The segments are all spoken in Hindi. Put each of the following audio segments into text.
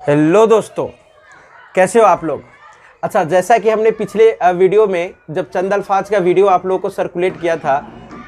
हेलो दोस्तों, कैसे हो आप लोग। अच्छा, जैसा कि हमने पिछले वीडियो में जब चंद अल्फाज का वीडियो आप लोगों को सर्कुलेट किया था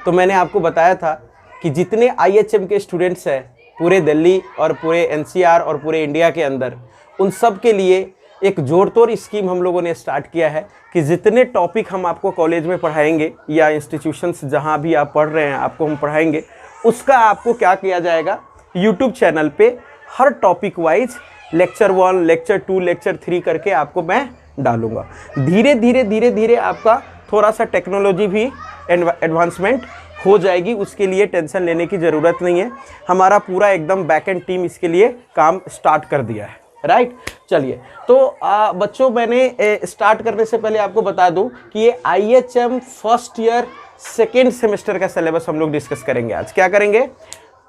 तो मैंने आपको बताया था कि जितने आईएचएम के स्टूडेंट्स हैं पूरे दिल्ली और पूरे एनसीआर और पूरे इंडिया के अंदर, उन सब के लिए एक जोड़तोड़ स्कीम हम लोगों ने स्टार्ट किया है कि जितने टॉपिक हम आपको कॉलेज में पढ़ाएंगे या इंस्टीट्यूशंस जहाँ भी आप पढ़ रहे हैं आपको हम पढ़ाएंगे, उसका आपको क्या किया जाएगा, यूट्यूब चैनल पे हर topic wise lecture 1, lecture 2, lecture 3 करके आपको मैं डालूंगा। धीरे धीरे आपका थोड़ा सा टेक्नोलॉजी भी एडवांसमेंट हो जाएगी, उसके लिए टेंशन लेने की ज़रूरत नहीं है। हमारा पूरा एकदम बैकएंड टीम इसके लिए काम स्टार्ट कर दिया है, राइट। चलिए, तो बच्चों, मैंने स्टार्ट करने से पहले आपको बता दूं कि ये IHM first year second semester का सिलेबस हम लोग डिस्कस करेंगे। आज क्या करेंगे?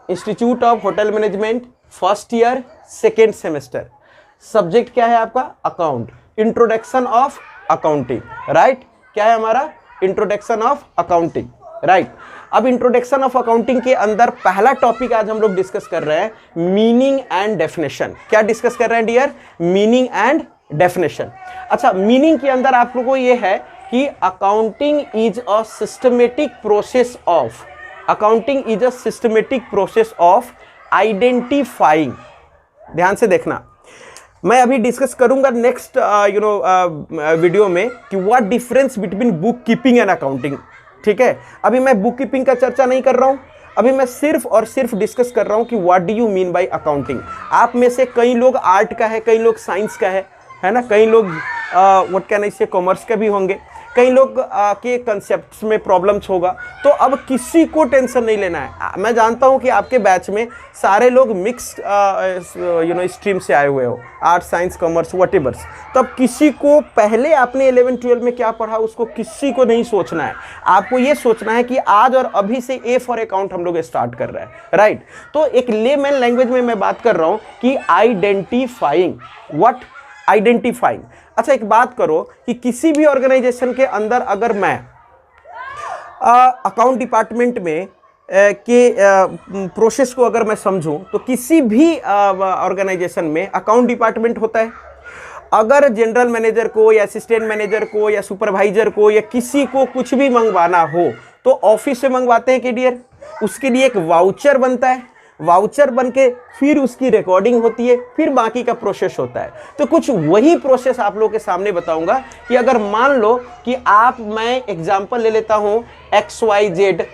Institute of hotel management first year second semester. Subject क्या है आपका? Account, introduction of accounting, right. क्या है हमारा? Introduction of accounting, right. अब इंट्रोडक्शन ऑफ अकाउंटिंग के अंदर पहला टॉपिक आज हम लोग डिस्कस कर रहे हैं, मीनिंग एंड डेफिनेशन। क्या डिस्कस कर रहे हैं डियर? Meaning and definition. अच्छा, मीनिंग के अंदर आप लोगों को ये है कि accounting is a systematic process of, accounting is a systematic process of identifying. ध्यान से देखना, मैं अभी डिस्कस करूंगा नेक्स्ट वीडियो में कि what difference between book keeping and accounting. ठीक है, अभी मैं बुक कीपिंग का चर्चा नहीं कर रहा हूं, अभी मैं सिर्फ और सिर्फ डिस्कस कर रहा हूं कि what do you mean by accounting. आप में से कई लोग आर्ट का है, कई लोग साइंस का है ना, कई लोग व्हाट कैन आई से कॉमर्स का भी होंगे, कई लोग के कंसेप्ट्स में प्रॉब्लम्स होगा। तो अब किसी को टेंशन नहीं लेना है। मैं जानता हूं कि आपके बैच में सारे लोग मिक्स स्ट्रीम से आए हुए हो, आर्ट, साइंस, कॉमर्स, व्हाटएवर्स। तब किसी को पहले आपने 11-12 में क्या पढ़ा उसको किसी को नहीं सोचना है। आपको ये सोचना है कि आज और अभी से ए फॉर अकाउंट हम लोग स्टार्ट कर रहे हैं, राइट। तो एक लेमैन लैंग्वेज में मैं बात कर रहा हूं कि आइडेंटिफाइंग, व्हाट आइडेंटिफाइंग। अच्छा, एक बात करो कि किसी भी ऑर्गेनाइजेशन के अंदर अगर मैं अकाउंट डिपार्टमेंट में के प्रोसेस को अगर मैं समझूं तो किसी भी ऑर्गेनाइजेशन में अकाउंट डिपार्टमेंट होता है। अगर जनरल मैनेजर को या असिस्टेंट मैनेजर को या सुपरवाइजर को या किसी को कुछ भी मंगवाना हो तो ऑफिस से मंगवाते हैं कि डियर, उसके लिए एक वाउचर बनता है, वाउचर बन के फिर उसकी रिकॉर्डिंग होती है, फिर बाकी का प्रोसेस होता है। तो कुछ वही प्रोसेस आप लोगों के सामने बताऊंगा कि अगर मान लो कि आप, मैं एग्जांपल ले लेता हूं XYZ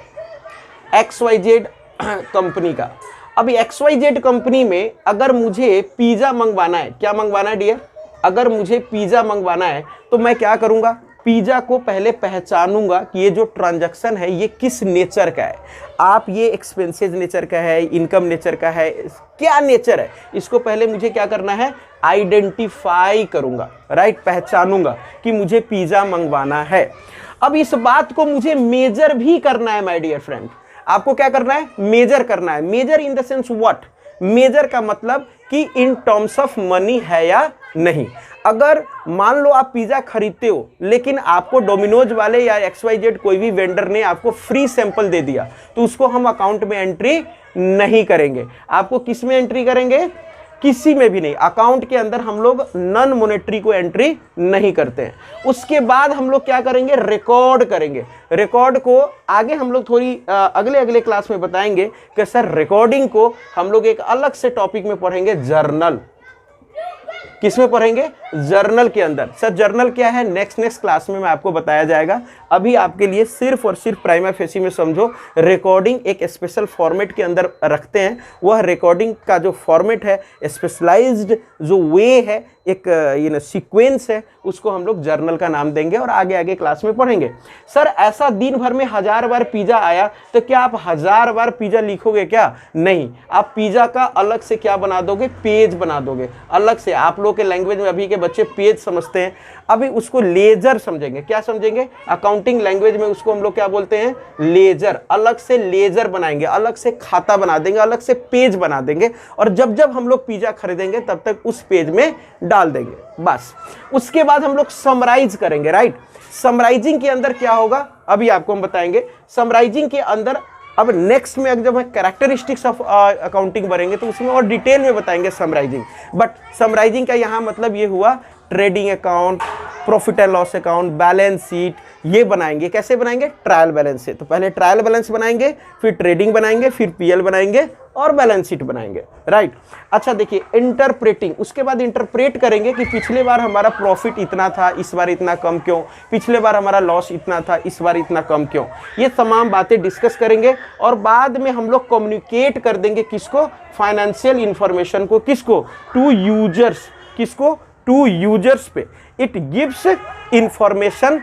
कंपनी का। अभी XYZ कंपनी में अगर मुझे पिज़्ज़ा मंगवाना है, क्या मंगवाना है डियर? अगर मुझे पिज़्ज़ा मंगवाना है तो मैं क्या करूंगा? पिज़्ज़ा को पहले पहचानूंगा कि ये जो ट्रांजैक्शन है ये किस नेचर का है। आप ये एक्सपेंसेस नेचर का है, इनकम नेचर का है, क्या नेचर है, इसको पहले मुझे क्या करना है? आइडेंटिफाई करूंगा, राइट। पहचानूंगा कि मुझे पिज़्ज़ा मंगवाना है। अब इस बात को मुझे मेजर भी करना है माय डियर फ्रेंड। आपको क्या करना है? मेजर करना है। Measure in the sense what? Measure का मतलब कि इन टर्म्स ऑफ मनी है या नहीं। अगर मान लो आप पिज़्ज़ा खरीदते हो लेकिन आपको डोमिनोज वाले या XYZ कोई भी वेंडर ने आपको फ्री सैंपल दे दिया तो उसको हम अकाउंट में एंट्री नहीं करेंगे। आपको किस में एंट्री करेंगे? किसी में भी नहीं। अकाउंट के अंदर हम लोग नॉन मॉनेटरी को एंट्री नहीं करते हैं। उसके बाद हम लोग क्या करेंगे? रिकॉर्ड करेंगे। रिकॉर्ड को आगे हम लोग थोड़ी अगले क्लास में बताएंगे कि सर रिकॉर्डिंग को हम लोग एक अलग से टॉपिक में पढ़ेंगे, जर्नल। किस में पढ़ेंगे? जर्नल के अंदर। सर जर्नल क्या है? नेक्स्ट क्लास में मैं आपको बताया जाएगा। अभी आपके लिए सिर्फ और सिर्फ प्राइमा फेसी में समझो, रिकॉर्डिंग एक स्पेशल फॉर्मेट के अंदर रखते हैं। वह रिकॉर्डिंग का जो फॉर्मेट है, स्पेशलाइज्ड जो वे है, एक सीक्वेंस है, उसको हम लोग जर्नल का नाम देंगे और आगे क्लास में पढ़ेंगे। सर ऐसा दिन भर में 1000 बार पिज़्ज़ा आया तो क्या आप 1000 बार पिज़्ज़ा लिखोगे क्या? नहीं, आप पिज़्ज़ा का अलग से क्या बना दोगे? पेज बना दोगे अलग से। आप लोग के लैंग्वेज में अभी के बच्चे पेज समझते हैं, अभी उसको लेजर समझेंगे। क्या समझेंगे? अकाउंटिंग लैंग्वेज में उसको हम लोग क्या बोलते हैं? लेजर। अलग से लेजर बनाएंगे, अलग से खाता बना देंगे, अलग से पेज बना देंगे और जब हम लोग पिज़्ज़ा खरीदेंगे तब तक उस पेज में डाल देंगे, बस। उसके बाद हम लोग समराइज करेंगे, राइट। समराइजिंग के अंदर क्या होगा अभी आपको हम बताएंगे। समराइजिंग के अंदर अब नेक्स्ट में अगर जब हम कैरेक्टरिस्टिक्स ऑफ अकाउंटिंग बढ़ेंगे तो उसमें और डिटेल में बताएंगे समराइजिंग। बट समराइजिंग का यहाँ मतलब ये हुआ trading account, profit and loss account, balance sheet, ये बनाएंगे। कैसे बनाएंगे? ट्रायल बैलेंस से। तो पहले ट्रायल बैलेंस बनाएंगे, फिर ट्रेडिंग बनाएंगे, फिर पीएल बनाएंगे और बैलेंस शीट बनाएंगे, राइट। अच्छा देखिए, इंटरप्रेटिंग, उसके बाद इंटरप्रेट करेंगे कि पिछले बार हमारा प्रॉफिट इतना था, इस बार इतना कम क्यों, पिछले बार हमारा लॉस इतना था, इस बार इतना कम क्यों। ये तमाम बातें डिस्कस करेंगे और बाद में हम लोग कम्युनिकेट कर देंगे किसको? फाइनेंशियल इंफॉर्मेशन को। किसको? To users. किसको? टू यूजर्स पे। It gives information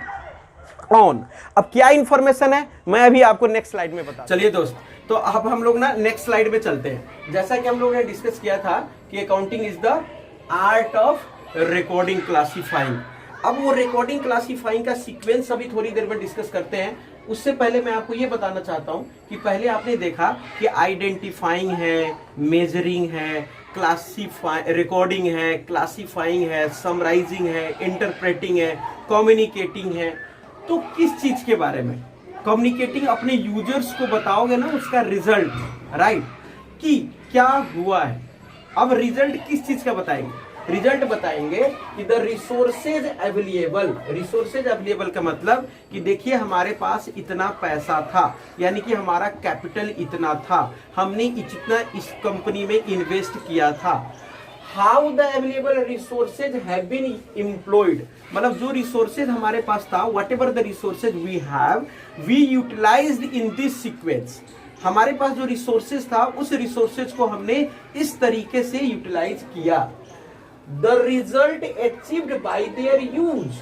on. अब क्या इंफॉर्मेशन है मैं अभी आपको नेक्स्ट स्लाइड में बता। चलिए दोस्त, तो अब हम लोग ना नेक्स्ट स्लाइड में चलते हैं। जैसा कि हम लोग ने डिस्कस किया था कि accounting is the art of recording classifying. अब वो रिकॉर्डिंग क्लासिफाइंग का सीक्वेंस अभी थोड़ी देर में डिस्कस करते हैं। उससे पहले मैं आपको ये बताना चाहता हूं कि पहले आपने देखा कि आइडेंटिफाइंग है, मेजरिंग है, रिकॉर्डिंग है, क्लासिफाइंग है, समराइजिंग है, इंटरप्रेटिंग है, कम्युनिकेटिंग है। तो किस चीज के बारे में? कम्युनिकेटिंग, अपने यूजर्स को बताओगे ना उसका रिजल्ट, राइट, कि क्या हुआ है। अब रिजल्ट किस चीज का बताएंगे? रिजल्ट बताएंगे कि the resources available. Resources available का मतलब कि देखिए हमारे पास इतना पैसा था, यानी कि हमारा कैपिटल इतना था, हमने इतना इस कंपनी में इन्वेस्ट किया था। How the available resources have been employed, मतलब जो रिसोर्सेज हमारे पास था, whatever the resources we have, we utilised in this sequence. हमारे पास जो रिसोर्सेज था उस रिसोर्सेज को हमने इस तरीके से यूटिलाइज किया। The result achieved by their use,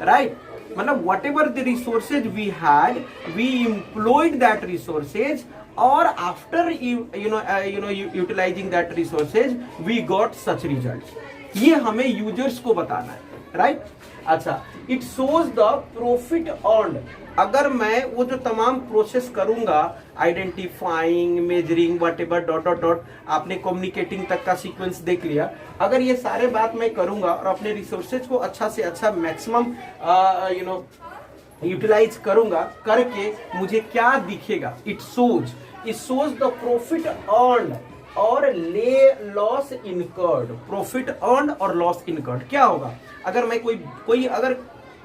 right? मतलब whatever the resources we had, we employed that resources, or after utilizing that resources, we got such results. ये हमें यूजर्स को बताना है, राइट? अच्छा, it shows the profit earned. अगर मैं वो जो तमाम प्रोसेस करूंगा, identifying, measuring, whatever, dot dot dot, आपने कम्युनिकेटिंग तक का सीक्वेंस देख लिया। अगर ये सारे बात मैं करूंगा और अपने रिसोर्सेज को अच्छा से अच्छा मैक्सिमम यूटिलाइज करूंगा, करके मुझे क्या दिखेगा? It shows the profit earned और लॉस इनकर्ड। प्रॉफिट अर्न्ड और लॉस इनकर्ड क्या होगा? अगर मैं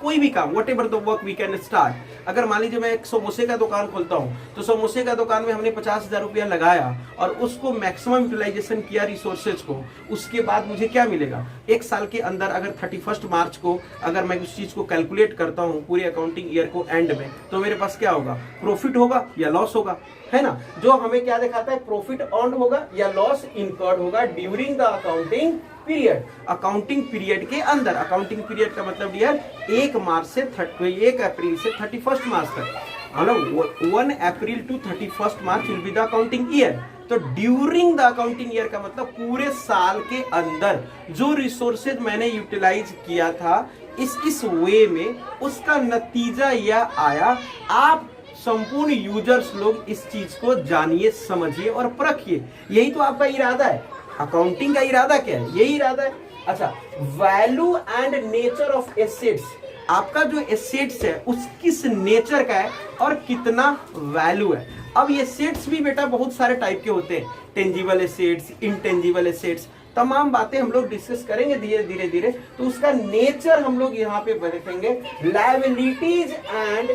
कोई भी काम, whatever the work we can start. अगर मान लीजिए मैं एक समोसे का दुकान खोलता हूं, तो समोसे का दुकान में हमने 50,000 रुपया लगाया और उसको मैक्सिमम यूटिलाइजेशन किया रिसोर्सेज को, उसके बाद मुझे क्या मिलेगा? एक साल के अंदर अगर 31 मार्च को अगर मैं उस चीज को कैलकुलेट करता हूं पूरे अकाउंटिंग ईयर को एंड में, तो मेरे पास क्या होगा? प्रॉफिट होगा या लॉस होगा, है ना? जो हमें क्या दिखाता है? प्रॉफिट अर्न्ड होगा या लॉस इनकर्ड होगा during the accounting period. Accounting period के अंदर, अकाउंटिंग पीरियड का मतलब डियर 1 अप्रैल से 31 मार्च तक, मतलब 1 April to 31 March will be the accounting year. तो ड्यूरिंग द अकाउंटिंग ईयर का मतलब पूरे साल के अंदर जो रिसोर्सेज मैंने यूटिलाइज किया था इस वे में, उसका नतीजा यह आया। आप संपूर्ण यूजर्स लोग इस चीज को जानिए, समझिए और परखिए। यही तो आपका इरादा है। अकाउंटिंग का इरादा क्या है? यही इरादा है। अच्छा, value and nature of assets. आपका जो एसेट्स है उस किस नेचर का है और कितना वैल्यू है। अब ये एसेट्स भी बेटा बहुत सारे टाइप के होते हैं, टेंजिबल एसेट्स, इनटेंजिबल एसेट्स, तमाम बातें हम लोग डिस्कस करेंगे धीरे धीरे। तो उसका नेचर हम लोग यहाँ पे देखेंगे। Liabilities and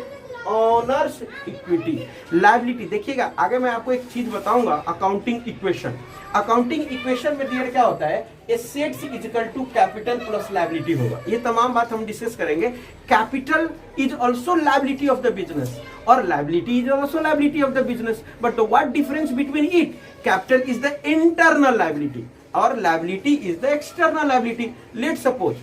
owners equity. Liability देखिएगा, आगे मैं आपको एक चीज बताऊंगा, अकाउंटिंग इक्वेशन। अकाउंटिंग इक्वेशन में डियर क्या होता है? Assets is equal to capital plus liability होगा। ये तमाम बात हम डिस्कस करेंगे। Capital is also liability of the business और liability is also liability of the business, but what difference between it? Capital is the internal liability और liability is the external liability. Let's suppose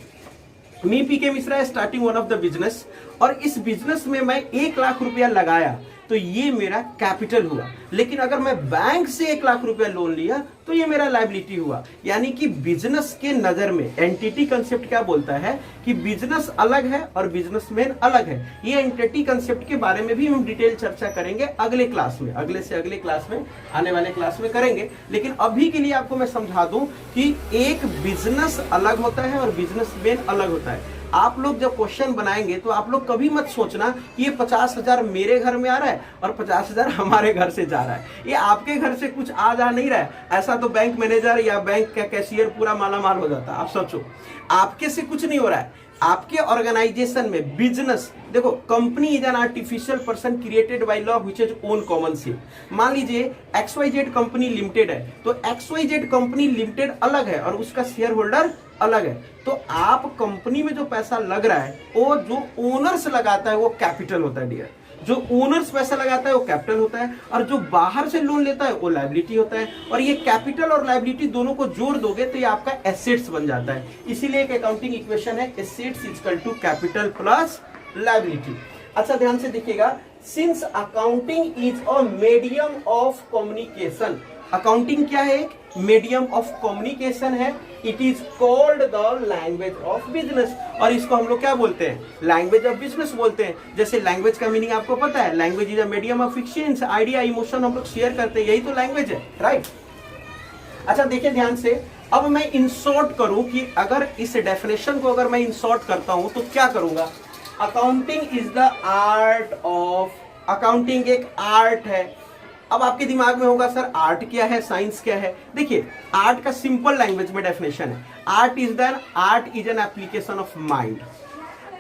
मी पीके मिश्रा है starting one of the business, और इस बिजनेस में मैं 1 लाख रुपया लगाया तो ये मेरा कैपिटल हुआ। लेकिन अगर मैं बैंक से 1 लाख रुपया लोन लिया तो ये मेरा लायबिलिटी हुआ। यानी कि बिजनेस के नजर में एंटिटी कंसेप्ट क्या बोलता है कि बिजनेस अलग है और बिजनेसमैन अलग है। ये एंटिटी कंसेप्ट के बारे में भी हम डिटेल चर्चा करेंगे अगले क्लास में, अगले से अगले क्लास में, आने वाले क्लास में करेंगे। लेकिन अभी के लिए आपको मैं समझा दूं कि एक बिजनेस अलग होता है और बिजनेसमैन अलग होता है। आप लोग जब क्वेश्चन बनाएंगे तो आप लोग कभी मत सोचना कि ये 50,000 मेरे घर में आ रहा है और 50,000 हमारे घर से जा रहा है। ये आपके घर से कुछ आ जा नहीं रहा है। ऐसा तो बैंक मैनेजर या बैंक का कैशियर पूरा मालामाल हो जाता। आप सोचो, आपके से कुछ नहीं हो रहा है। आपके ऑर्गेनाइजेशन में बिजनेस, देखो, company is an artificial person created by law which is own common seal. मान लीजिए XYZ कंपनी लिमिटेड है, तो XYZ कंपनी लिमिटेड अलग है और उसका शेयर होल्डर अलग है। तो आप कंपनी में जो पैसा लग रहा है वो जो ओनर्स लगाता है वो कैपिटल होता है डियर। जो ओनर्स पैसा लगाता है वो कैपिटल होता है और जो बाहर से लोन लेता है वो लायबिलिटी होता है। और ये कैपिटल और लायबिलिटी दोनों को जोड़ दोगे तो ये आपका एसेट्स बन जाता है। इसीलिए एक अकाउंटिंग इक्वेशन है assets equal to capital plus liability. अच्छा ध्यान से देखिएगा, since accounting is a medium of communication, accounting क्या है? एक मीडियम ऑफ कम्युनिकेशन है। It is called the language of business, और इसको हम लोग क्या बोलते हैं? लैंग्वेज ऑफ बिजनेस बोलते हैं। जैसे लैंग्वेज का मीनिंग आपको पता है, language is a medium of exchange, idea emotion हम लोग शेयर करते हैं, यही तो लैंग्वेज है, राइट? अच्छा देखिए ध्यान से, अब मैं इंसर्ट करूं कि अगर इस डेफिनेशन को अगर मैं इंसर्ट करता हूं तो क्या करूंगा? Accounting is the art of, accounting एक आर्ट है। अब आपके दिमाग में होगा सर आर्ट क्या है, साइंस क्या है? देखिए, आर्ट का सिंपल लैंग्वेज में डेफिनेशन है, art is an application of mind.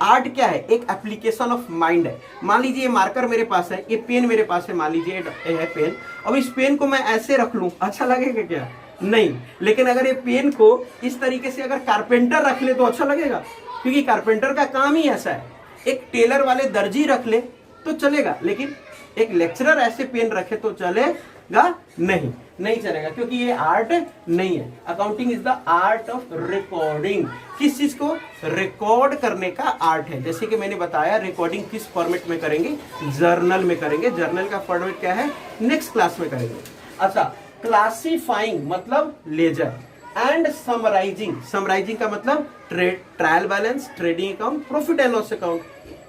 Art क्या है? एक एप्लीकेशन ऑफ माइंड है। मान लीजिए ये मार्कर मेरे पास है, ये पेन मेरे पास है, मान लीजिए ये है पेन। अब इस पेन को मैं ऐसे रख लूं, अच्छा लगेगा क्या? नहीं। लेकिन अगर ये पेन को इस तरीके से अगर कारपेंटर रख ले तो अच्छा लगेगा, क्योंकि कारपेंटर का काम ही ऐसा है। एक टेलर वाले दर्जी रख ले तो चलेगा, लेकिन एक लेक्चरर ऐसे पेन रखे तो चलेगा नहीं, नहीं चलेगा, क्योंकि ये आर्ट नहीं है। Accounting is the art of recording. किस चीज को? रिकॉर्ड करने का आर्ट है। जैसे कि मैंने बताया, रिकॉर्डिंग किस फॉर्मेट में करेंगे? जर्नल में करेंगे। जर्नल का फॉर्मेट क्या है? नेक्स्ट क्लास में करेंगे। अच्छा, क्लासिफाइंग मतलब लेजर, एंड समराइजिंग, समराइजिंग का मतलब trial balance, trading account, profit and loss account,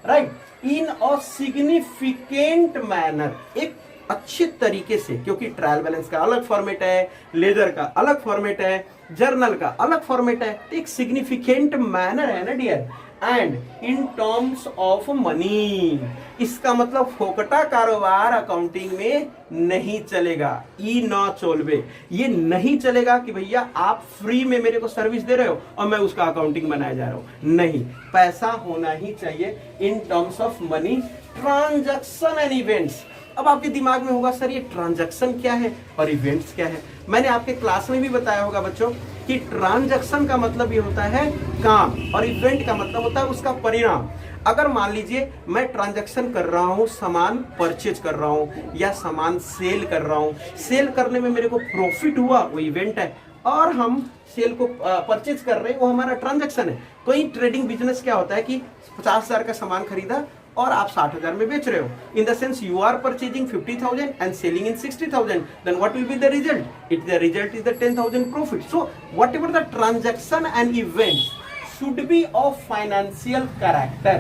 right, in a significant manner, एक अच्छे तरीके से, क्योंकि ट्रायल बैलेंस का अलग फॉर्मेट है, लेजर का अलग फॉर्मेट है, जर्नल का अलग फॉर्मेट है, एक सिग्निफिकेंट मैनर है ना dear. And in terms of money, इसका मतलब फोकटा कारोबार अकाउंटिंग में नहीं चलेगा। ई ना चोलबे, ये नहीं चलेगा कि भैया आप फ्री में मेरे को सर्विस दे रहे हो और मैं उसका अकाउंटिंग बनाया जा रहा हूं। नहीं, पैसा होना ही चाहिए इन terms of money, transaction and events. अब आपके दिमाग में होगा सर ये ट्रांजैक्शन क्या है और इवेंट्स क्या है? मैंने आपके क्लास में भी बताया होगा बच्चों कि ट्रांजैक्शन का मतलब ये होता है काम और इवेंट का मतलब होता है उसका परिणाम। अगर मान लीजिए मैं ट्रांजैक्शन कर रहा हूं, सामान परचेज कर रहा हूं या सामान सेल कर रहा हूं, सेल करने में मेरे को प्रॉफिट हुआ, वो इवेंट है, और हम सेल को परचेज कर रहे हैं, वो हमारा ट्रांजैक्शन है। तो ये ट्रेडिंग बिजनेस क्या होता है कि 50,000 का सामान खरीदा और आप 60,000 में बेच रहे हो। In the sense you are purchasing 50,000 and selling in 60,000, then what will be the result? The result is the 10,000 profit. So whatever the transaction and events should be of financial character,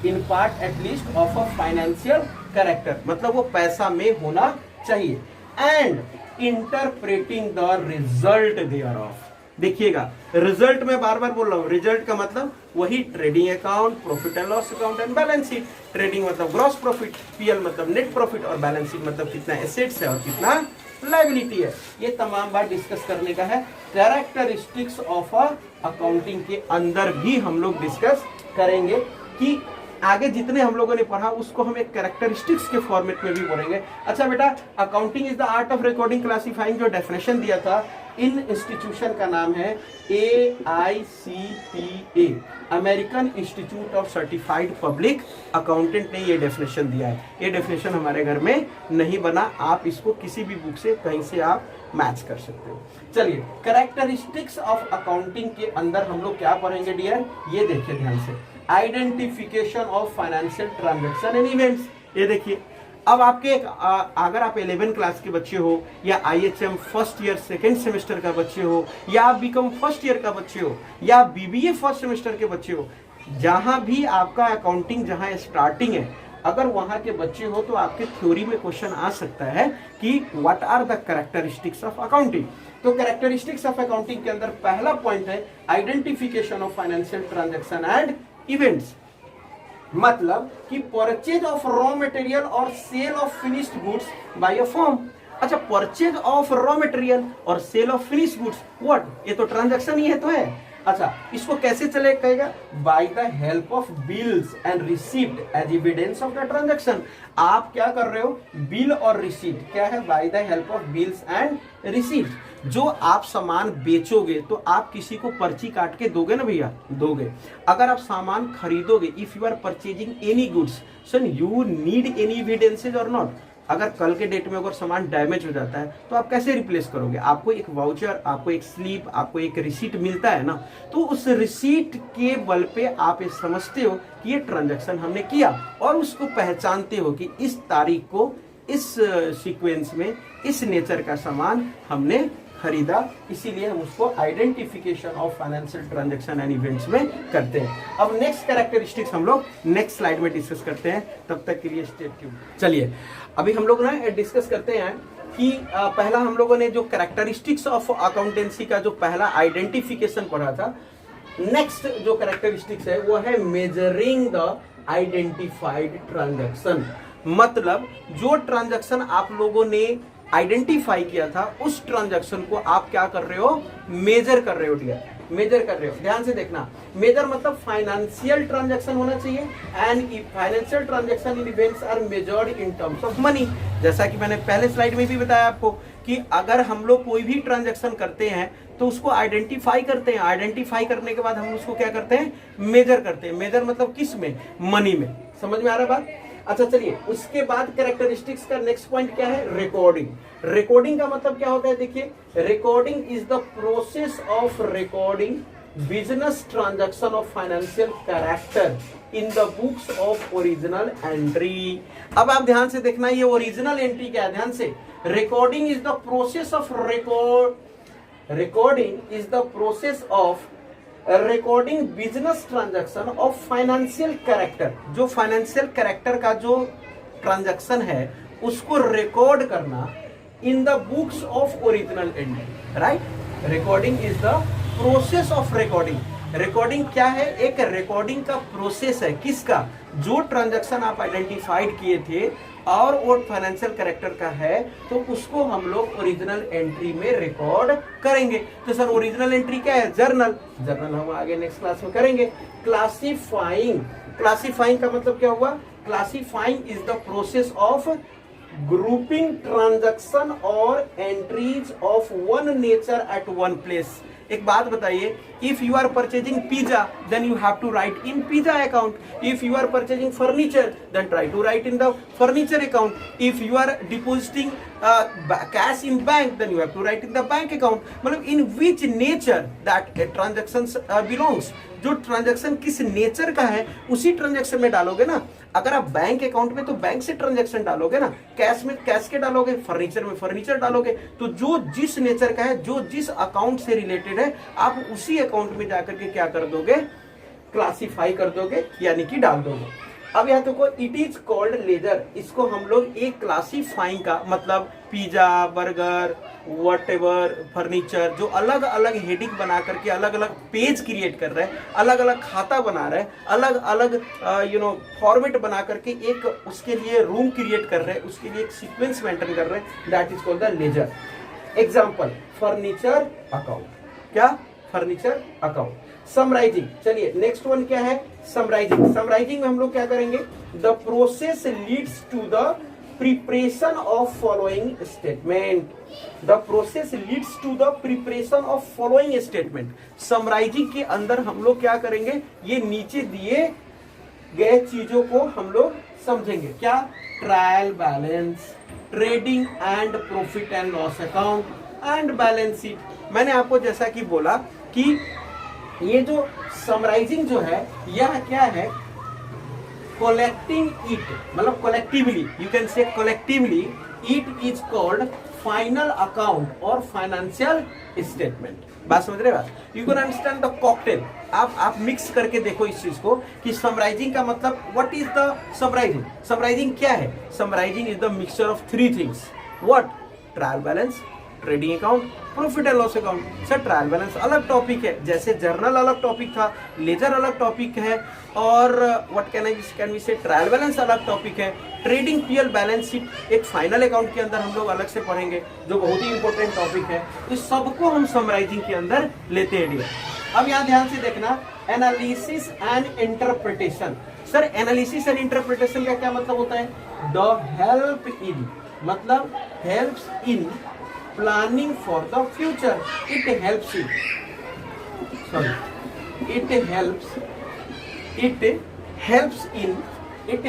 in part at least of a financial character, मतलब वो पैसा में होना चाहिए। and interpreting the result thereof, देखिएगा रिजल्ट में बार बार बोल रहा हूँ, रिजल्ट का मतलब वही trading account, profit and loss account and balance sheet. Trading मतलब ग्रॉस प्रॉफिट, पीएल मतलब नेट प्रॉफिट, और बैलेंस शीट मतलब कितना एसेट्स है और कितना लायबिलिटी है। ये तमाम बात डिस्कस करने का है। कैरेक्टरिस्टिक्स ऑफ अ अकाउंटिंग के अंदर भी हम लोग डिस्कस करेंगे कि आगे जितने हम लोगों ने पढ़ा उसको हम एक कैरेक्टरिस्टिक्स के फॉर्मेट में भी बोलेंगे। अच्छा बेटा, accounting is the art of recording classifying, जो डेफिनेशन दिया था इन इंस्टीट्यूशन का नाम है AICPA, American institute of certified public accountant ने ये डेफिनेशन दिया है। ये डेफिनेशन हमारे घर में नहीं बना, आप इसको किसी भी बुक से कहीं से आप मैच कर सकते हो। चलिए, कैरेक्टरिस्टिक्स ऑफ अकाउंटिंग के अंदर हम लोग क्या पढ़ेंगे डियर? ये देखिए ध्यान से, identification of financial transaction and events. ये देखिए, अब आपके अगर आप 11 क्लास के बच्चे हो या IHM first year second semester का बच्चे हो या आप बीकॉम फर्स्ट ईयर का बच्चे हो या BBA फर्स्ट सेमेस्टर के बच्चे हो, जहां भी आपका अकाउंटिंग जहां स्टार्टिंग है, अगर वहां के बच्चे हो तो आपके थ्योरी में क्वेश्चन आ सकता है कि what are the characteristics of accounting. तो कैरेक्टरिस्टिक्स ऑफ अकाउंटिंग के अंदर पहला पॉइंट है identification of financial transaction and events, मतलब कि परचेज ऑफ रॉ मटेरियल और sale of finished goods by a firm. अच्छा, परचेज ऑफ रॉ मटेरियल और sale of finished goods, what, ये तो ट्रांजैक्शन ही है तो है। अच्छा, इसको कैसे चले कहेगा, by the help of bills and receipt as evidence of the transaction. आप क्या कर रहे हो, बिल और रिसीप्ट, क्या है, bye the help of bills and receipt. जो आप सामान बेचोगे तो आप किसी को पर्ची काट के दोगे ना भैया, दोगे। अगर आप सामान खरीदोगे, if you are purchasing any goods, son you need any evidences और नॉट। अगर कल के डेट में अगर सामान डैमेज हो जाता है तो आप कैसे रिप्लेस करोगे, आपको एक वाउचर, आपको एक स्लिप, आपको एक रिसीट मिलता है ना, तो उस रिसीट के बल पे आप ये समझते हो कि ये ट्रांजैक्शन हमने किया और उसको पहचानते हो कि इस तारीख को इस सीक्वेंस में इस नेचर का सामान हमने खरीदा, इसीलिए हम उसको identification of financial transaction and events में करते हैं। अब नेक्स्ट कैरेक्टरिस्टिक्स हम लोग नेक्स्ट स्लाइड में डिस्कस करते हैं, तब तक के लिए स्टे ट्यून्ड। चलिए अभी हम लोग ना डिस्कस करते हैं कि पहला हम लोगों ने जो कैरेक्टरिस्टिक्स ऑफ अकाउंटेंसी का जो पहला आइडेंटिफिकेशन पढ़ा था, नेक्स्ट जो कैरेक्टरिस्टिक्स है वो है मेजरिंग द आइडेंटिफाइड ट्रांजैक्शन। मतलब जो ट्रांजैक्शन आप लोगों ने आइडेंटिफाई किया था उस ट्रांजैक्शन को आप क्या कर रहे हो, मेजर कर रहे हो डियर, मेजर कर रहे हो। ध्यान से देखना, मेजर मतलब फाइनेंशियल ट्रांजैक्शन होना चाहिए and financial transaction in events are measured in terms of money. जैसा कि मैंने पहले स्लाइड में भी बताया आपको कि अगर हम लोग कोई भी ट्रांजैक्शन करते हैं तो उसको आइडेंटिफाई करते हैं, आइडेंटिफाई करने के बाद हम उसको क्या करते हैं, मेजर करते हैं। मेजर मतलब किस में, मनी में। समझ में आ रहा बात। अच्छा चलिए, उसके बाद कैरेक्टरिस्टिक्स का नेक्स्ट पॉइंट क्या है, रिकॉर्डिंग। रिकॉर्डिंग का मतलब क्या होता है, देखिए, recording is the process of recording business transaction of financial character in the books of original entry. अब आप ध्यान से देखना, ये ओरिजिनल एंट्री क्या है, ध्यान से। Recording is the process of recording is the process of recording business transaction of financial character. जो फाइनेंशियल कैरेक्टर का जो ट्रांजैक्शन है उसको रिकॉर्ड करना in the books of original entry, right. Recording is the process of recording. Recording क्या है, एक रिकॉर्डिंग का प्रोसेस है, किसका, जो ट्रांजैक्शन आप आइडेंटिफाइड किए थे और वो फाइनेंशियल कैरेक्टर का है तो उसको हम लोग ओरिजिनल एंट्री में रिकॉर्ड करेंगे। तो सर ओरिजिनल एंट्री क्या है, जर्नल। जर्नल हम आगे नेक्स्ट क्लास में करेंगे। क्लासिफाइंग, क्लासिफाइंग का मतलब क्या हुआ, classifying is the process of grouping transaction और entries of one nature at one place. एक बात बताइए, if you are purchasing pizza then you have to write in pizza account. If you are purchasing furniture then try to write in the furniture account. If you are depositing cash in bank then you have to write in the bank account. मतलब in which nature that transactions belongs, जो ट्रांजैक्शन किस नेचर का है उसी ट्रांजैक्शन में डालोगे ना। अगर आप बैंक अकाउंट में तो बैंक से ट्रांजैक्शन डालोगे ना, कैश में कैश के डालोगे, फर्नीचर में फर्नीचर डालोगे। तो जो जिस नेचर का है, जो जिस अकाउंट से रिलेटेड है, आप उसी अकाउंट में जाकर के क्या कर दोगे, क्लासिफाई कर दोगे, यानी कि डाल दोगे। अब यहाँ देखो, इट इज कॉल्ड लेजर। इसको हम लोग एक क्लासिफाइंग का मतलब पिज्जा, बर्गर, व्हाटएवर, फर्नीचर, जो अलग अलग हेडिंग बना करके अलग अलग पेज क्रिएट कर रहे हैं, अलग अलग खाता बना रहे हैं, अलग अलग फॉर्मेट बना करके एक उसके लिए रूम क्रिएट कर रहे हैं, उसके लिए एक सीक्वेंस मेंटेन कर रहे हैं, that is called the ledger. Example, furniture account. क्या, फर्नीचर अकाउंट। समराइजिंग, चलिए नेक्स्ट वन क्या है, समराइजिंग। समराइजिंग में हम लोग क्या करेंगे, the process leads to the preparation of following statement. The process leads to the preparation of following statement. Summarising के अंदर हम लोग क्या करेंगे, ये नीचे दिए गए चीजों को हम लोग समझेंगे। क्या, trial balance, trading and profit and loss account and balance sheet. मैंने आपको जैसा कि बोला कि ये जो समराइजिंग जो है यह क्या है, collecting it, मतलब collectively, you can say collectively, it is called final account or financial statement। बात समझ रहे हो? You can understand the cocktail। आप मिक्स करके देखो इस चीज को कि समराइजिंग का मतलब, what is the summarising? Summarising क्या है? Summarising is the mixture of three things। What? Trial balance, trading account, profit and loss account. Sir trial balance अलग टॉपिक है, जैसे जर्नल अलग टॉपिक था, लेजर अलग टॉपिक है, और व्हाट कैन वी से ट्रायल बैलेंस अलग टॉपिक है। ट्रेडिंग पीएल बैलेंस शीट एक फाइनल अकाउंट के अंदर हम लोग अलग से पढ़ेंगे, जो बहुत ही इंपॉर्टेंट टॉपिक है। इस सबको हम समराइजिंग के अंदर लेते हैं डियर। अब यहाँ ध्यान से देखना, analysis and interpretation. Sir analysis and interpretation का क्या मतलब होता है? द हेल्प इन, मतलब helps in planning for the future. It helps in, sorry, it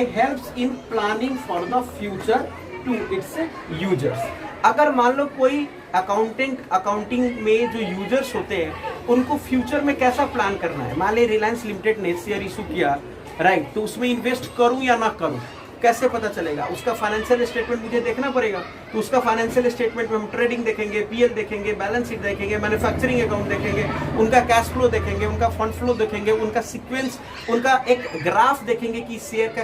helps in planning for the future to its users. अगर मान लो कोई अकाउंटिंग में जो यूजर्स होते हैं उनको फ्यूचर में कैसा प्लान करना है, मान ली रिलायंस लिमिटेड ने शेयर इशू किया, राइट, तो उसमें इन्वेस्ट करूं या ना करूं, कैसे पता चलेगा? उसका फाइनेंशियल स्टेटमेंट मुझे देखना पड़ेगा। तो उसका फाइनेंशियल स्टेटमेंट में हम ट्रेडिंग देखेंगे, पीएल देखेंगे, बैलेंस शीट देखेंगे, मैन्युफैक्चरिंग अकाउंट देखेंगे, उनका कैश फ्लो देखेंगे, उनका फंड फ्लो देखेंगे, उनका सीक्वेंस, उनका एक ग्राफ देखेंगे कि शेयर का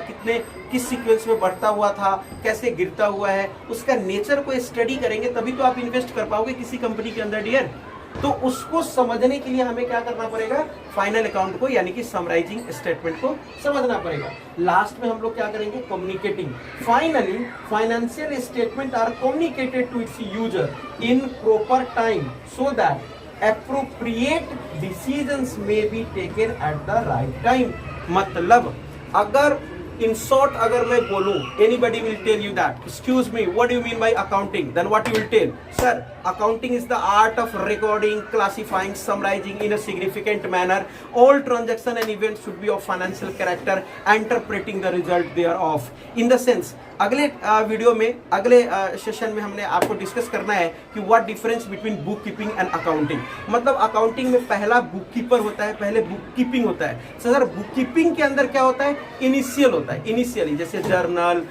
किस सीक्वेंस में बढ़ता हुआ था, कैसे गिरता हुआ है, उसका नेचर को स्टडी करेंगे, तभी तो आप इन्वेस्ट कर पाओगे किसी कंपनी के अंदर डियर। तो उसको समझने के लिए हमें क्या करना पड़ेगा? फाइनल अकाउंट को यानी कि समराइजिंग स्टेटमेंट को समझना पड़ेगा। लास्ट में हम लोग क्या करेंगे? Communicating. Finally financial statement are communicated to its user in proper time so that appropriate decisions may be taken at the right time. मतलब अगर in short अगर मैं बोलूं, anybody will tell you that, excuse me, what do you mean by accounting? Then what you will tell? Sir, accounting is the art of recording, classifying, summarizing in a significant manner all transaction and events should be of financial character, interpreting the result thereof. In the sense, अगले वीडियो में, अगले सेशन में हमने आपको डिस्कस करना है कि what difference between book keeping and accounting. मतलब अकाउंटिंग में पहला बुक कीपर होता है, पहले बुक कीपिंग होता है। सर बुक कीपिंग के अंदर क्या होता है? इनिशियल होता है, इनिशियली जैसे जर्नल,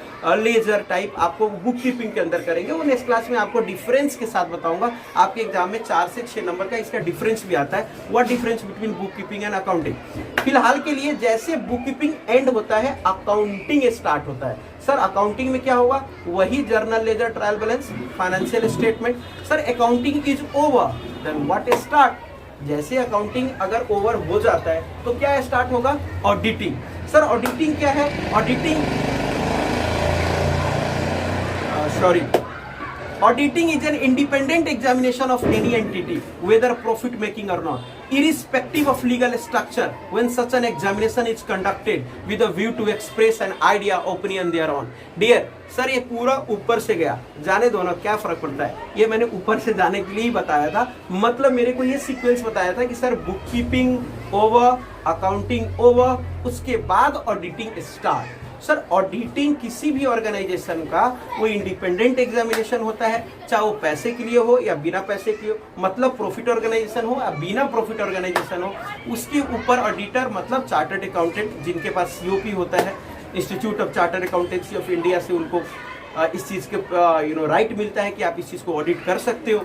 लेजर टाइप आपको बुक कीपिंग के अंदर करेंगे। वो नेक्स्ट क्लास में आपको डिफरेंस के साथ बताऊंगा। आपके एग्जाम में 4 से 6 नंबर का इसका डिफरेंस भी आता है, what difference between book keeping and accounting. फिलहाल के लिए जैसे बुक कीपिंग एंड होता है, अकाउंटिंग स्टार्ट होता है। सर अकाउंटिंग में क्या होगा? वही journal, ledger, trial balance, financial statement. Sir accounting is over, then what start? जैसे अकाउंटिंग अगर ओवर हो जाता है तो क्या स्टार्ट होगा? ऑडिटिंग। सर ऑडिटिंग क्या है? Auditing is an independent examination of any entity, whether profit making or not, irrespective of legal structure. When such an examination is conducted with a view to express an idea, opinion thereon. Dear, sir ये पूरा ऊपर से गया, जाने दो ना, क्या फर्क पड़ता है? ये मैंने ऊपर से जाने के लिए ही बताया था। मतलब मेरे को ये सीक्वेंस बताया था कि sir book keeping over, accounting over, उसके बाद ऑडिटिंग स्टार्ट। सर ऑडिटिंग किसी भी ऑर्गेनाइजेशन का वो इंडिपेंडेंट एग्जामिनेशन होता है, चाहे वो पैसे के लिए हो या बिना पैसे के हो, मतलब प्रॉफिट ऑर्गेनाइजेशन हो या बिना प्रॉफिट ऑर्गेनाइजेशन हो, उसके ऊपर ऑडिटर मतलब चार्टर्ड अकाउंटेंट, जिनके पास सीओपी होता है, institute of chartered accountancy of India से उनको इस चीज़ के राइट मिलता है कि आप इस चीज़ को ऑडिट कर सकते हो।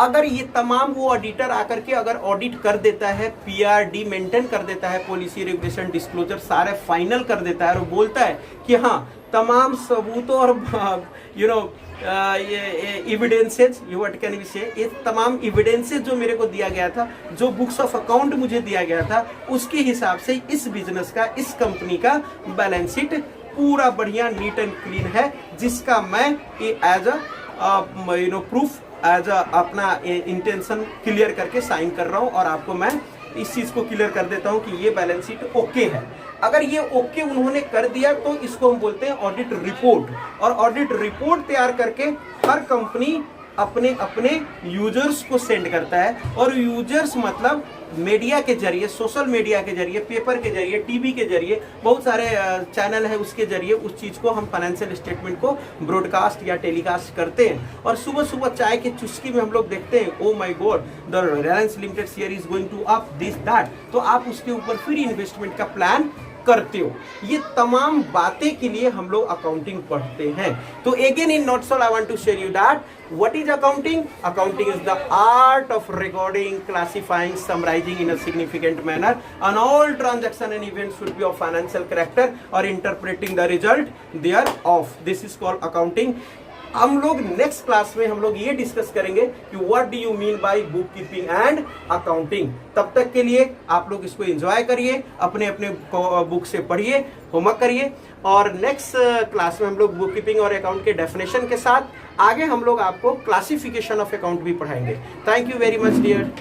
अगर ये तमाम वो ऑडिटर आकर के अगर ऑडिट कर देता है, पीआरडी मेंटेन कर देता है, पॉलिसी रेगुलेशन डिस्क्लोजर सारे फाइनल कर देता है और बोलता है कि हाँ तमाम सबूतों और ये एविडेंसेज, व्हाट कैन वी से, ये तमाम एविडेंसेज जो मेरे को दिया गया था, जो बुक्स ऑफ अकाउंट मुझे दिया गया था, उसके हिसाब से इस बिजनेस का, इस कंपनी का बैलेंस शीट पूरा बढ़िया नीट एंड क्लीन है, जिसका मैं एज अ प्रूफ, एज अपना इंटेंशन क्लियर करके साइन कर रहा हूं और आपको मैं इस चीज को क्लियर कर देता हूं कि ये बैलेंस शीट ओके है। अगर ये ओके उन्होंने कर दिया तो इसको हम बोलते हैं ऑडिट रिपोर्ट। और ऑडिट रिपोर्ट तैयार करके हर कंपनी अपने अपने यूजर्स को सेंड करता है, और यूजर्स मतलब मीडिया के जरिए, सोशल मीडिया के जरिए, पेपर के जरिए, टीवी के जरिए, बहुत सारे चैनल है, उसके जरिए उस चीज़ को हम फाइनेंशियल स्टेटमेंट को ब्रॉडकास्ट या टेलीकास्ट करते हैं। और सुबह सुबह चाय के चुस्की में हम लोग देखते हैं, oh my god the Reliance limited share is going to up this that, तो आप उसके ऊपर फिर इन्वेस्टमेंट का प्लान करते हो। ये तमाम बातें के लिए हम लोग अकाउंटिंग पढ़ते हैं। तो again in notes I want to share you that what is accounting. Accounting is the art of recording, classifying, summarising in a significant manner on all transaction and events should be of financial character और interpreting the result thereof, this is called accounting. हम लोग नेक्स्ट क्लास में हम लोग ये डिस्कस करेंगे कि what do you mean by book keeping and accounting. तब तक के लिए आप लोग इसको एंजॉय करिए, अपने अपने बुक से पढ़िए, होमवर्क करिए, और नेक्स्ट क्लास में हम लोग बुक कीपिंग और अकाउंट के डेफिनेशन के साथ आगे हम लोग आपको क्लासिफिकेशन ऑफ अकाउंट भी पढ़ाएंगे। Thank you very much dear.